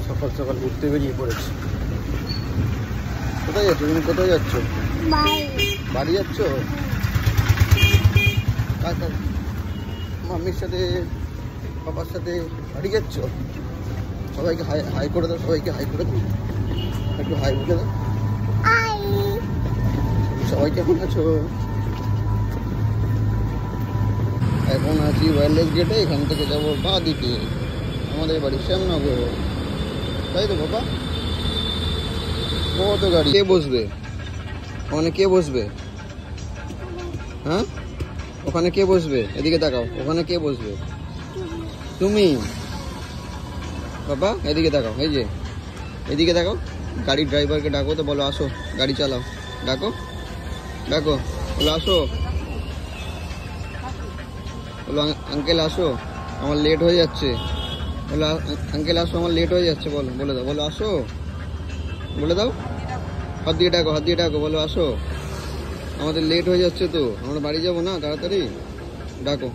সকাল সকাল ঘুরতে বেরিয়ে পড়েছি। কোথায় যাচ্ছ তুমি? কোথায় যাচ্ছ? বাড়ি যাচ্ছ? মাম্মির সাথে পাপার সাথে বাড়ি যাচ্ছ? সবাইকে হাই হাই করে দাও, সবাইকে হাই করে দাও, একটু হাই বলে দাও। সবাই কেমন আছো? এখন আছি ওয়্যারলেস গেটে। এখান থেকে যাবো বাঁ দিকে আমাদের বাড়ি শ্যামনগর, তাই তো বাবা? কত গাড়ি, কে বসবে ওখানে? কে বসবে? হ্যাঁ, ওখানে কে বসবে? এদিকে তাকাও, ওখানে কে বসবে? তুমি বাবা। এদিকে তাকাও, এই যে এদিকে তাকাও। গাড়ির ড্রাইভারকে ডাকো তো, বলো আসো গাড়ি চালাও। ডাকো ডাকো, বলো আসো, বলো আঙ্কেল আসো আমার লেট হয়ে যাচ্ছে। বলো আঙ্কেল আসো আমার লেট হয়ে যাচ্ছে। বলো, বলে দাও, বলো আসো, বলে দাও। হাত দিয়ে ডাকো, হাত দিয়ে ডাকো, বলো আসো আমাদের লেট হয়ে যাচ্ছে তো, আমরা বাড়ি যাবো না, তাড়াতাড়ি ডাকো।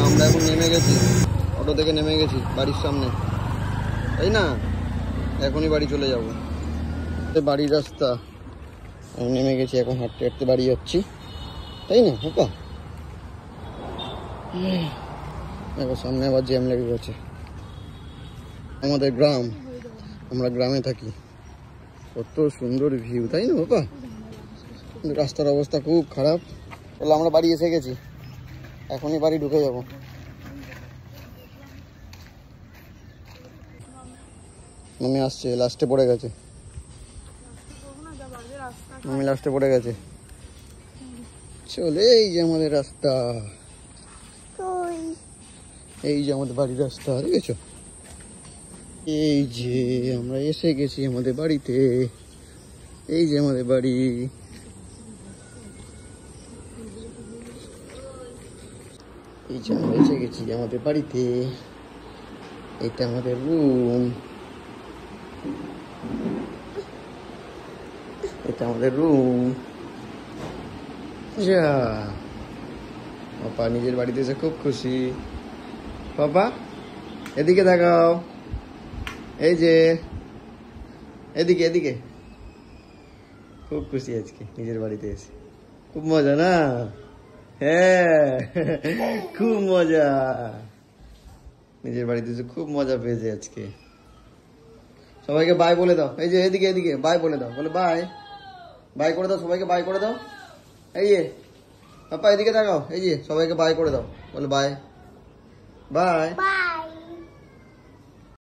আমরা এখন নেমে গেছি, অটো থেকে নেমে গেছি বাড়ির সামনে, তাই না? এখনই বাড়ি চলে যাবো। বাড়ির রাস্তা, আমি নেমে গেছি, এখন হাঁটতে হাঁটতে বাড়ি যাচ্ছি, তাই না বাবা? দেখো সামনে আবার জ্যাম লেগে গেছে। আমাদের গ্রাম, আমরা গ্রামে থাকি, কত সুন্দর ভিউ, তাই না বাবা? রাস্তার অবস্থা খুব খারাপ। তাহলে আমরা বাড়ি এসে গেছি, এখনই বাড়ি ঢুকে যাব। মামি আসছে, লাস্টে পড়ে গেছে, মামি লাস্টে পড়ে গেছে। চলে, এই যে আমাদের রাস্তা, এই যে আমাদের বাড়ির রাস্তা, দেখেছো? এই যে আমরা এসে গেছি আমাদের বাড়িতে, এই যে আমাদের বাড়ি। এই যে আমরা এসে গেছি আমাদের বাড়িতে, এটা আমাদের রুম, এটা আমাদের রুম। যা, পাপা নিজের বাড়িতে এসে খুব খুশি। পাপা এদিকে দেখাও, এই যে এদিকে এদিকে, খুব খুশি আজকে নিজের বাড়িতে এসে, খুব মজা না? হ্যাঁ খুব মজা, নিজের বাড়িতে এসে খুব মজা পেয়েছে আজকে। সবাইকে বাই বলে দাও, এই যে এদিকে এদিকে বাই বলে দাও, বলে বাই, বাই করে দাও সবাইকে, বাই করে দাও। এই যে পাপা এদিকে দেখাও, এই যে সবাইকে বাই করে দাও, বলে বাই বাই।